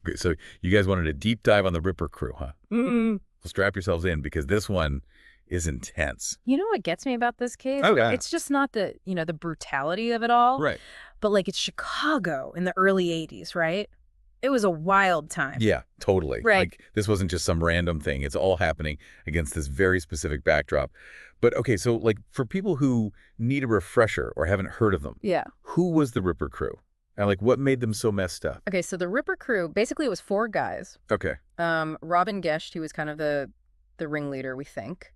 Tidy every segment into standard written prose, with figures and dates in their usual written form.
Okay, so you guys wanted a deep dive on the Ripper crew, huh? Mm. Well, strap yourselves in because this one is intense. You know what gets me about this case? Oh, yeah. It's just not the brutality of it all, Right. but like it's Chicago in the early 80s, right? It was a wild time. Yeah, totally. Right. Like, this wasn't just some random thing. It's all happening against this very specific backdrop. But, okay, so, like, for people who need a refresher or haven't heard of them, Yeah. who was the Ripper crew? And, like, what made them so messed up? Okay, so the Ripper crew, basically it was 4 guys. Okay. Robin Gesht, who was kind of the ringleader, we think.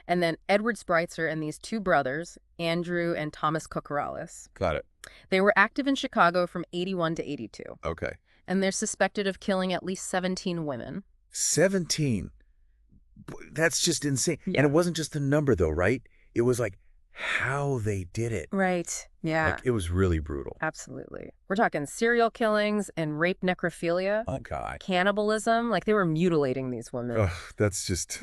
And then Edward Spreitzer and these 2 brothers, Andrew and Thomas Kokorales. Got it. They were active in Chicago from 81 to 82. Okay. And they're suspected of killing at least 17 women. 17. That's just insane. Yeah. And it wasn't just the number, though, right? It was, like, how they did it. Right. Yeah. Like, it was really brutal. Absolutely. We're talking serial killings and rape necrophilia. Oh, God. Cannibalism. Like, they were mutilating these women. Ugh, that's just,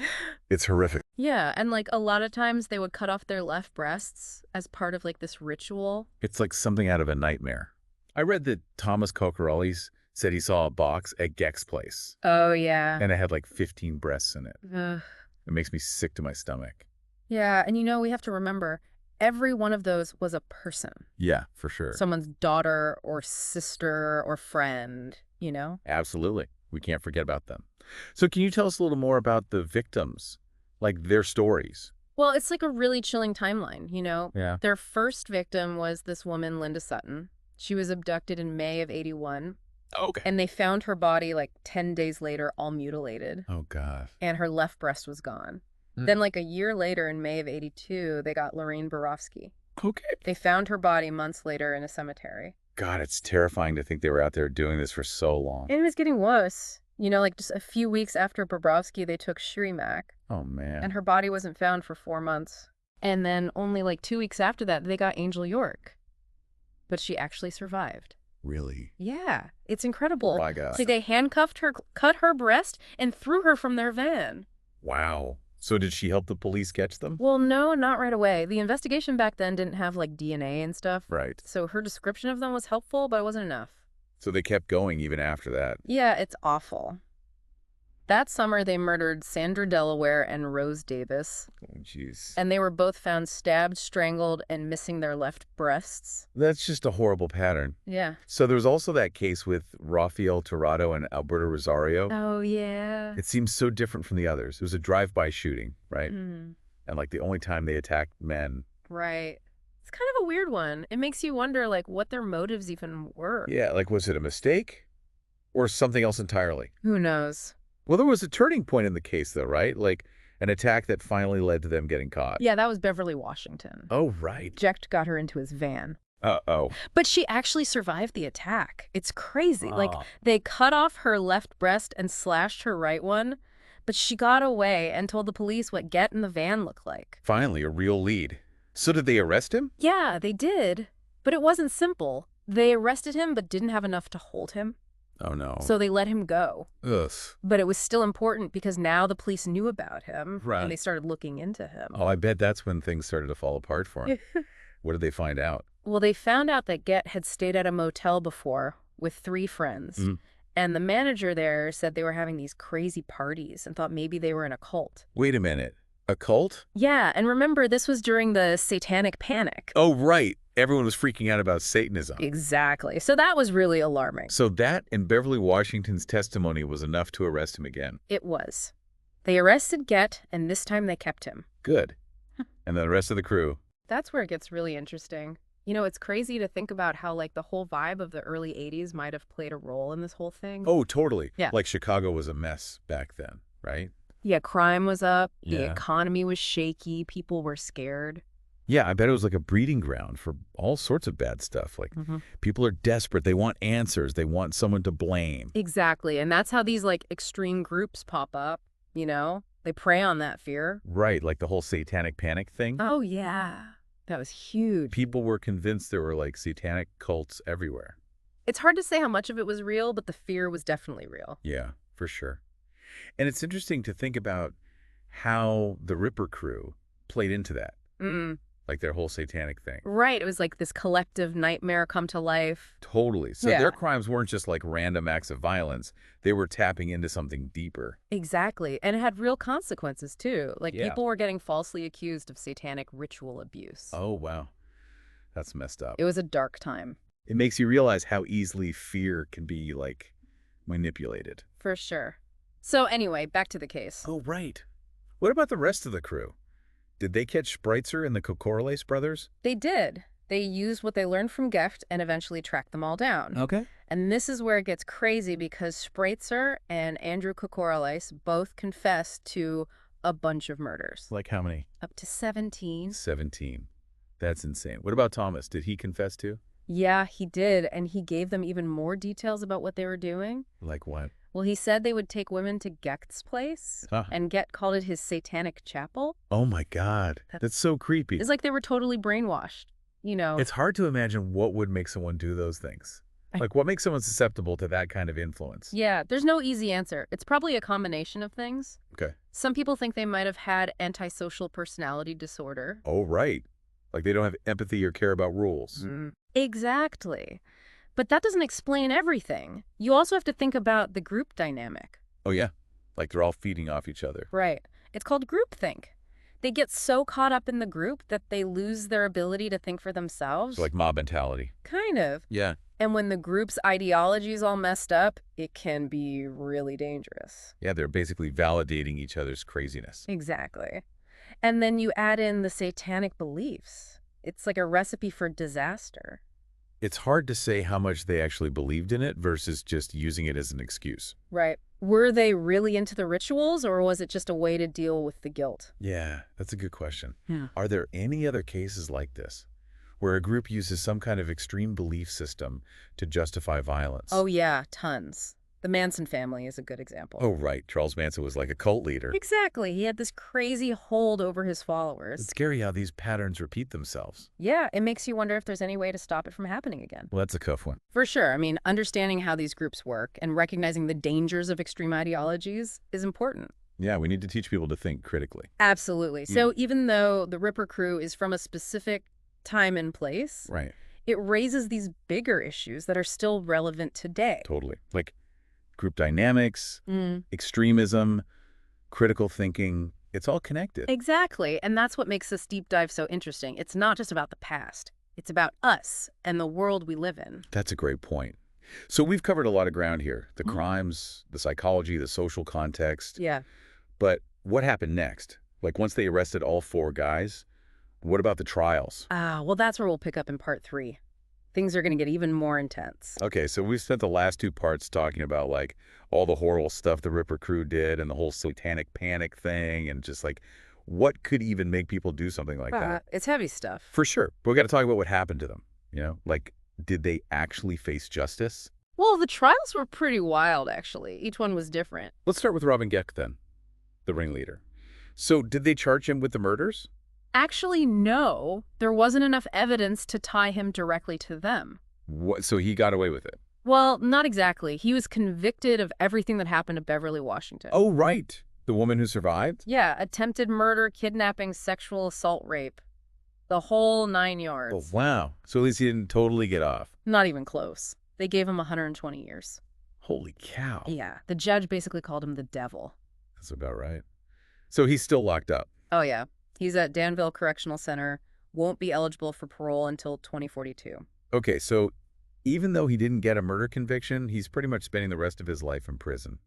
it's horrific. Yeah, and like a lot of times they would cut off their left breasts as part of like this ritual. It's like something out of a nightmare. I read that Thomas Kokorales said he saw a box at Geck's place, Oh, yeah. and it had like 15 breasts in it. Ugh. It makes me sick to my stomach. Yeah, and we have to remember, every one of those was a person. Yeah, for sure. Someone's daughter or sister or friend, Absolutely. We can't forget about them. So can you tell us a little more about the victims, like their stories? Well, it's like a really chilling timeline, Yeah. Their first victim was this woman, Linda Sutton. She was abducted in May of 81. Okay. And they found her body like 10 days later, all mutilated. Oh, God. And her left breast was gone. Mm. Then like a year later in May of 82, they got Lorraine Borofsky. Okay. They found her body months later in a cemetery. God, it's terrifying to think they were out there doing this for so long. And it was getting worse. Like just a few weeks after Borofsky, they took Shri Mack. Oh, man. And her body wasn't found for 4 months. And then only like 2 weeks after that, they got Angel York. But she actually survived. Really? Yeah, it's incredible. Oh, my God. So they handcuffed her, cut her breast, and threw her from their van. Wow. So did she help the police catch them? Well, no, not right away. The investigation back then didn't have like DNA and stuff. Right. So her description of them was helpful, but it wasn't enough. So they kept going even after that. Yeah, it's awful. That summer, they murdered Sandra Delaware and Rose Davis. Oh, jeez. And they were both found stabbed, strangled, and missing their left breasts. That's just a horrible pattern. Yeah. So there was also that case with Rafael Tirado and Alberto Rosario. Oh, yeah. It seems so different from the others. It was a drive-by shooting, right? Mm. And like the only time they attacked men. Right. It's kind of a weird one. It makes you wonder, like, what their motives even were. Yeah, like was it a mistake or something else entirely? Who knows? Well, there was a turning point in the case, though, right? Like an attack that finally led to them getting caught. Yeah, that was Beverly Washington. Oh, right. Jecht got her into his van. Uh-oh. But she actually survived the attack. It's crazy. Like, Ah. they cut off her left breast and slashed her right one, but she got away and told the police what Get in the van looked like. Finally, a real lead. So did they arrest him? Yeah, they did. But it wasn't simple. They arrested him but didn't have enough to hold him. Oh, no. So they let him go. Ugh. But it was still important because now the police knew about him. Right. And they started looking into him. Oh, I bet that's when things started to fall apart for him. What did they find out? Well, they found out that Get had stayed at a motel before with 3 friends. Mhm. And the manager there said they were having these crazy parties and thought maybe they were in a cult. Wait a minute. A cult? Yeah, and remember, this was during the Satanic Panic. Oh, right. Everyone was freaking out about Satanism. Exactly. So that was really alarming. So that and Beverly Washington's testimony was enough to arrest him again. It was. They arrested Get, and this time they kept him. Good. And then the rest of the crew. That's where it gets really interesting. It's crazy to think about how, like, the whole vibe of the early 80s might have played a role in this whole thing. Oh, totally. Yeah. Like Chicago was a mess back then, right? Yeah, crime was up. The Yeah. economy was shaky. People were scared. Yeah, I bet it was like a breeding ground for all sorts of bad stuff. Like people are desperate. They want answers. They want someone to blame. Exactly. And that's how these, like, extreme groups pop up, They prey on that fear. Right, like the whole satanic panic thing. Oh, yeah. That was huge. People were convinced there were like satanic cults everywhere. It's hard to say how much of it was real, but the fear was definitely real. Yeah, for sure. And it's interesting to think about how the Ripper crew played into that. like their whole satanic thing. Right. It was like this collective nightmare come to life. Totally. So Yeah. their crimes weren't just like random acts of violence. They were tapping into something deeper. Exactly. And it had real consequences, too. Like, Yeah. people were getting falsely accused of satanic ritual abuse. Oh, wow. That's messed up. It was a dark time. It makes you realize how easily fear can be, like, manipulated. For sure. So anyway, back to the case. Oh, right. What about the rest of the crew? Did they catch Spreitzer and the Kokorales brothers? They did. They used what they learned from Gift and eventually tracked them all down. Okay. And this is where it gets crazy because Spreitzer and Andrew Kokorales both confessed to a bunch of murders. Like how many? Up to 17. 17. That's insane. What about Thomas? Did he confess too? Yeah, he did. And he gave them even more details about what they were doing. Like what? Well, he said they would take women to Gecht's place, Huh. and Gecht called it his satanic chapel. Oh my God. That's so creepy. It's like they were totally brainwashed, you know. It's hard to imagine what would make someone do those things. Like, what makes someone susceptible to that kind of influence? Yeah, there's no easy answer. It's probably a combination of things. Okay. Some people think they might have had antisocial personality disorder. Oh, right. Like they don't have empathy or care about rules. Exactly. But that doesn't explain everything. You also have to think about the group dynamic. Oh, yeah. Like they're all feeding off each other. Right. It's called groupthink. They get so caught up in the group that they lose their ability to think for themselves. So like mob mentality. Kind of. Yeah. And when the group's ideology is all messed up, it can be really dangerous. Yeah, they're basically validating each other's craziness. Exactly. And then you add in the satanic beliefs. It's like a recipe for disaster. It's hard to say how much they actually believed in it versus just using it as an excuse. Right. Were they really into the rituals, or was it just a way to deal with the guilt? Yeah, that's a good question. Yeah. Are there any other cases like this, where a group uses some kind of extreme belief system to justify violence? Oh, yeah, tons. The Manson family is a good example. Oh, right. Charles Manson was like a cult leader. Exactly. He had this crazy hold over his followers. It's scary how these patterns repeat themselves. Yeah, it makes you wonder if there's any way to stop it from happening again. Well, that's a tough one. For sure. I mean, understanding how these groups work and recognizing the dangers of extreme ideologies is important. Yeah, we need to teach people to think critically. Absolutely. So even though the Ripper crew is from a specific time and place, Right. it raises these bigger issues that are still relevant today. Totally. Like group dynamics, extremism, critical thinking, it's all connected. Exactly. And that's what makes this deep dive so interesting. It's not just about the past. It's about us and the world we live in. That's a great point. So we've covered a lot of ground here. The crimes, the psychology, the social context. Yeah. But what happened next? Like once they arrested all 4 guys, what about the trials? Well, that's where we'll pick up in part 3. Things are going to get even more intense. Okay, so we've spent the last 2 parts talking about like all the horrible stuff the Ripper crew did and the whole satanic panic thing and just like what could even make people do something like that? It's heavy stuff. For sure. But we got to talk about what happened to them. You know, like did they actually face justice? Well, the trials were pretty wild, actually. Each one was different. Let's start with Robin Geck then, the ringleader. So did they charge him with the murders? Actually, no. There wasn't enough evidence to tie him directly to them. What, so he got away with it? Well, not exactly. He was convicted of everything that happened to Beverly Washington. Oh, right. The woman who survived? Yeah, attempted murder, kidnapping, sexual assault, rape. The whole 9 yards. Oh, wow. So at least he didn't totally get off. Not even close. They gave him 120 years. Holy cow. Yeah, the judge basically called him the devil. That's about right. So he's still locked up. Oh, yeah. He's at Danville Correctional Center, won't be eligible for parole until 2042. Okay, so even though he didn't get a murder conviction, he's pretty much spending the rest of his life in prison.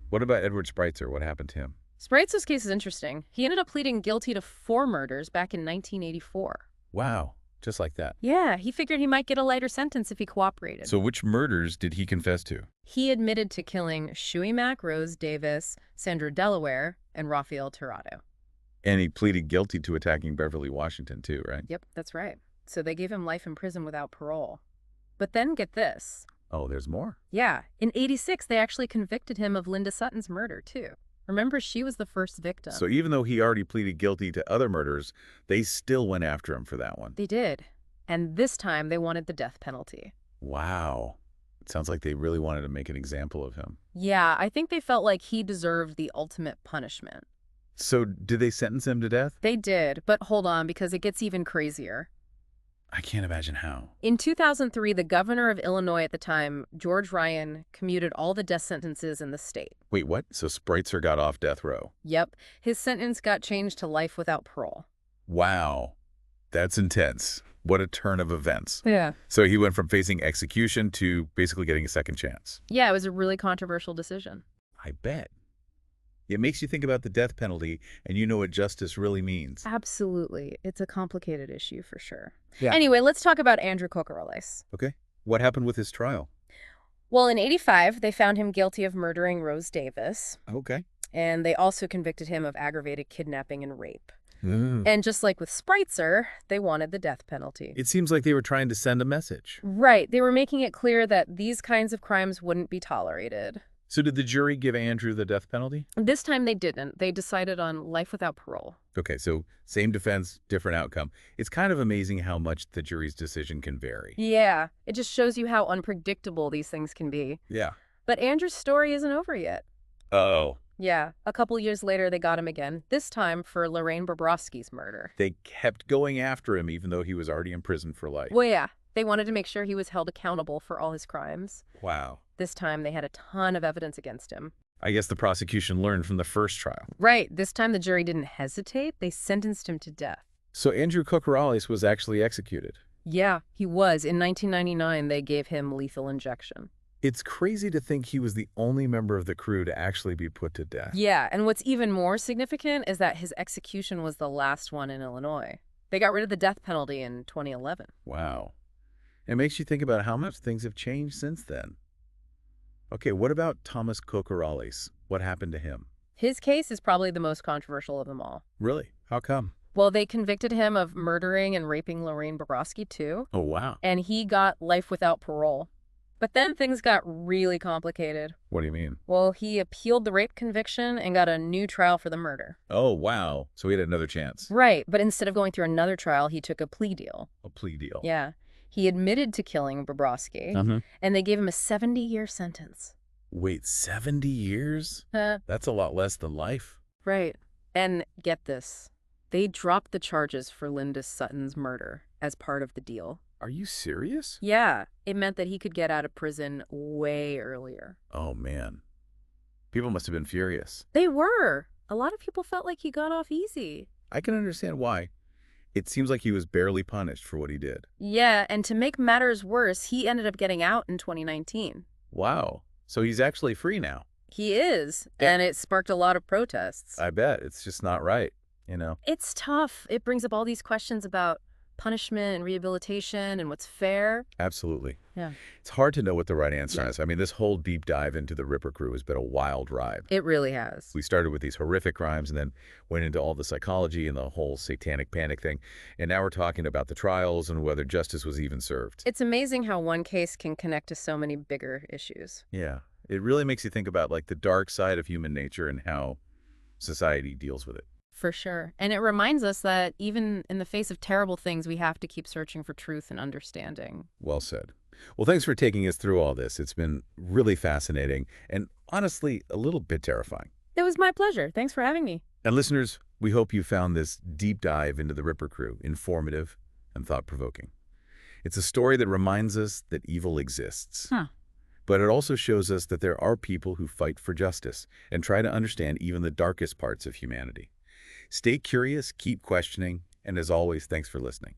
What about Edward Spreitzer? What happened to him? Spreitzer's case is interesting. He ended up pleading guilty to 4 murders back in 1984. Wow, just like that. Yeah, he figured he might get a lighter sentence if he cooperated. So which murders did he confess to? He admitted to killing Shuey Mack, Rose Davis, Sandra Delaware, and Rafael Tirado. And he pleaded guilty to attacking Beverly Washington too, right? Yep, that's right. So they gave him life in prison without parole. But then get this. Oh, there's more. Yeah, in '86, they actually convicted him of Linda Sutton's murder, too. Remember, she was the first victim. So even though he already pleaded guilty to other murders, they still went after him for that one. They did. And this time, they wanted the death penalty. Wow. It sounds like they really wanted to make an example of him. Yeah, I think they felt like he deserved the ultimate punishment. So did they sentence him to death? They did, but hold on because it gets even crazier. I can't imagine how. In 2003, the governor of Illinois at the time, George Ryan, commuted all the death sentences in the state. Wait, what? So Spritzer got off death row. Yep, his sentence got changed to life without parole. Wow. That's intense. What a turn of events. Yeah. So he went from facing execution to basically getting a second chance. Yeah, it was a really controversial decision. I bet. It makes you think about the death penalty, and you know what justice really means. Absolutely. It's a complicated issue for sure. Yeah. Anyway, let's talk about Andrew Kokoraleis. Okay. What happened with his trial? Well, in '85, they found him guilty of murdering Rose Davis, Okay. and they also convicted him of aggravated kidnapping and rape. Mm. And just like with Spritzer, they wanted the death penalty. It seems like they were trying to send a message. Right. They were making it clear that these kinds of crimes wouldn't be tolerated. So did the jury give Andrew the death penalty? This time they didn't. They decided on life without parole. Okay, so same defense, different outcome. It's kind of amazing how much the jury's decision can vary. Yeah, it just shows you how unpredictable these things can be. Yeah. But Andrew's story isn't over yet. Uh-oh. Yeah, a couple years later they got him again, this time for Lorraine Bobrovsky's murder. They kept going after him even though he was already in prison for life. Well, yeah, they wanted to make sure he was held accountable for all his crimes. Wow. This time they had a ton of evidence against him. I guess the prosecution learned from the first trial. Right, this time the jury didn't hesitate. They sentenced him to death. So Andrew Kokoraleis was actually executed. Yeah, he was. In 1999, they gave him lethal injection. It's crazy to think he was the only member of the crew to actually be put to death. Yeah, and what's even more significant is that his execution was the last one in Illinois. They got rid of the death penalty in 2011. Wow. It makes you think about how much things have changed since then. Okay, what about Thomas Kokoraleis? What happened to him? His case is probably the most controversial of them all. Really? How come? Well, they convicted him of murdering and raping Lorraine Bobrovsky, too, Oh, wow. and he got life without parole. But then things got really complicated. What do you mean? Well, he appealed the rape conviction and got a new trial for the murder. Oh, wow. So he had another chance. Right, but instead of going through another trial, he took a plea deal. A plea deal. Yeah. He admitted to killing Bobrovsky, and they gave him a 70-year sentence. Wait, 70 years? That's a lot less than life. Right. And get this. They dropped the charges for Linda Sutton's murder as part of the deal. Are you serious? Yeah, it meant that he could get out of prison way earlier. Oh, man. People must have been furious. They were. A lot of people felt like he got off easy. I can understand why. It seems like he was barely punished for what he did. Yeah, and to make matters worse, he ended up getting out in 2019. Wow. So he's actually free now. He is, Yeah. and it sparked a lot of protests. I bet. It's just not right, you know? It's tough. It brings up all these questions about punishment and rehabilitation and what's fair. Absolutely. Yeah. It's hard to know what the right answer Yeah. is. I mean, this whole deep dive into the Ripper crew has been a wild ride. It really has. We started with these horrific crimes and then went into all the psychology and the whole satanic panic thing. And now we're talking about the trials and whether justice was even served. It's amazing how one case can connect to so many bigger issues. Yeah. It really makes you think about like the dark side of human nature and how society deals with it. For sure. And it reminds us that even in the face of terrible things, we have to keep searching for truth and understanding. Well said. Well, thanks for taking us through all this. It's been really fascinating and honestly a little bit terrifying. It was my pleasure. Thanks for having me. And listeners, we hope you found this deep dive into the Ripper crew informative and thought-provoking. It's a story that reminds us that evil exists. But it also shows us that there are people who fight for justice and try to understand even the darkest parts of humanity. Stay curious, keep questioning, and as always, thanks for listening.